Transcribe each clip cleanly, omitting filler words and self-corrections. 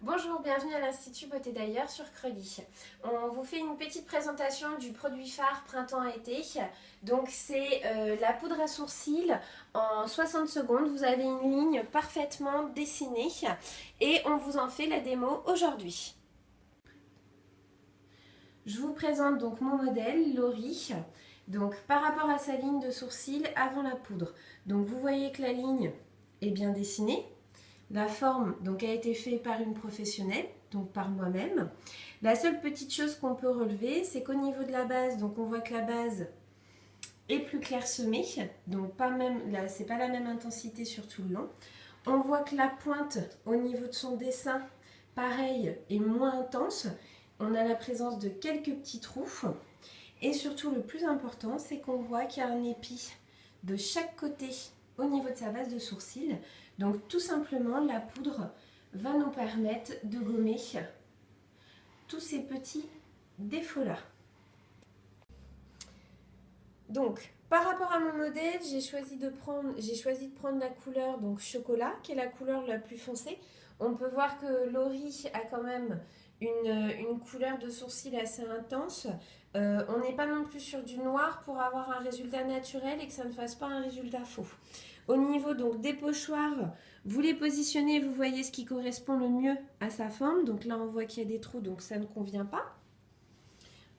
Bonjour, bienvenue à l'Institut Beauté d'Ailleurs sur Creully. On vous fait une petite présentation du produit phare printemps-été. Donc c'est la poudre à sourcils en 60 secondes. Vous avez une ligne parfaitement dessinée et on vous en fait la démo aujourd'hui. Je vous présente donc mon modèle, Laurie. Donc par rapport à sa ligne de sourcils avant la poudre. Donc vous voyez que la ligne est bien dessinée. La forme donc, a été faite par une professionnelle, donc par moi-même. La seule petite chose qu'on peut relever, c'est qu'au niveau de la base, donc on voit que la base est plus clairsemée, donc c'est pas la même intensité sur tout le long. On voit que la pointe au niveau de son dessin, pareil, est moins intense. On a la présence de quelques petits trous. Et surtout, le plus important, c'est qu'on voit qu'il y a un épi de chaque côté au niveau de sa base de sourcil. Donc tout simplement, la poudre va nous permettre de gommer tous ces petits défauts-là. Donc, par rapport à mon modèle, j'ai choisi de prendre la couleur donc chocolat, qui est la couleur la plus foncée. On peut voir que Laurie a quand même une couleur de sourcil assez intense. On n'est pas non plus sur du noir pour avoir un résultat naturel et que ça ne fasse pas un résultat faux. Au niveau donc des pochoirs, vous les positionnez, vous voyez ce qui correspond le mieux à sa forme. Donc là, on voit qu'il y a des trous, donc ça ne convient pas.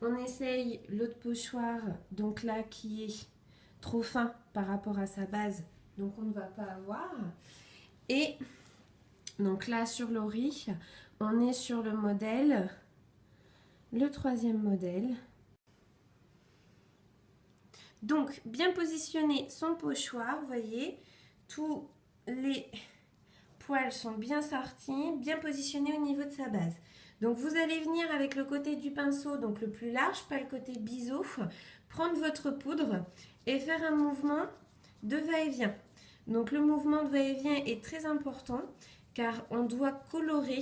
On essaye l'autre pochoir, donc là, qui est trop fin par rapport à sa base, donc on ne va pas avoir. Et donc là, sur Laurie, on est sur le modèle, le troisième modèle. Donc, bien positionner son pochoir, vous voyez, tous les poils sont bien sortis, bien positionnés au niveau de sa base. Donc, vous allez venir avec le côté du pinceau, donc le plus large, pas le côté biseau, prendre votre poudre et faire un mouvement de va-et-vient. Donc, le mouvement de va-et-vient est très important car on doit colorer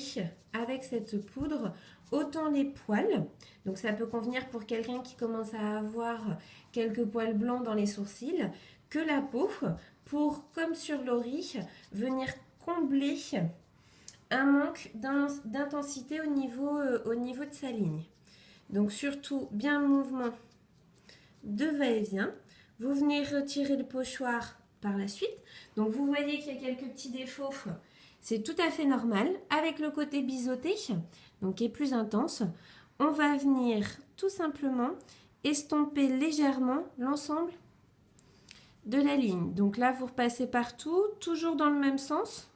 avec cette poudre autant les poils, donc ça peut convenir pour quelqu'un qui commence à avoir quelques poils blancs dans les sourcils, que la peau, pour, comme sur Laurie, venir combler un manque d'intensité au niveau de sa ligne. Donc surtout, bien mouvement de va-et-vient. Vous venez retirer le pochoir par la suite. Donc vous voyez qu'il y a quelques petits défauts. C'est tout à fait normal. Avec le côté biseauté, donc qui est plus intense, on va venir tout simplement estomper légèrement l'ensemble de la ligne. Donc là, vous repassez partout, toujours dans le même sens.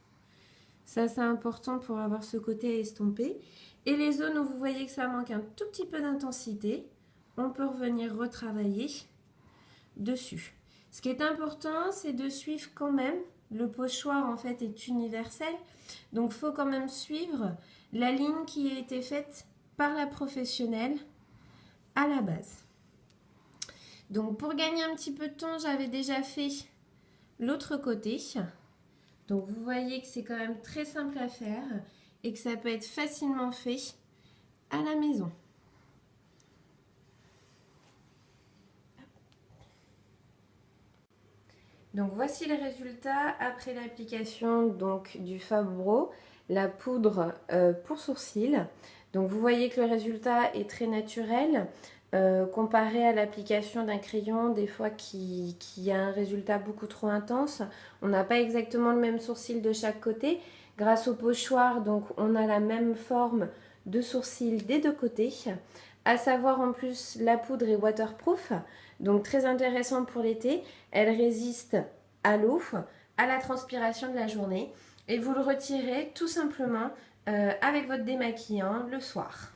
Ça, c'est important pour avoir ce côté à estomper. Et les zones où vous voyez que ça manque un tout petit peu d'intensité, on peut revenir retravailler dessus. Ce qui est important, c'est de suivre quand même. Le pochoir, en fait, est universel. Donc, il faut quand même suivre la ligne qui a été faite par la professionnelle à la base. Donc, pour gagner un petit peu de temps, j'avais déjà fait l'autre côté. Donc, vous voyez que c'est quand même très simple à faire et que ça peut être facilement fait à la maison. Donc voici les résultats après l'application du Fabre, la poudre pour sourcils. Donc vous voyez que le résultat est très naturel comparé à l'application d'un crayon des fois qui a un résultat beaucoup trop intense. On n'a pas exactement le même sourcil de chaque côté. Grâce au pochoir, donc on a la même forme de sourcil des deux côtés. À savoir en plus, la poudre est waterproof, donc très intéressant pour l'été. Elle résiste à l'eau, à la transpiration de la journée. Et vous le retirez tout simplement avec votre démaquillant le soir.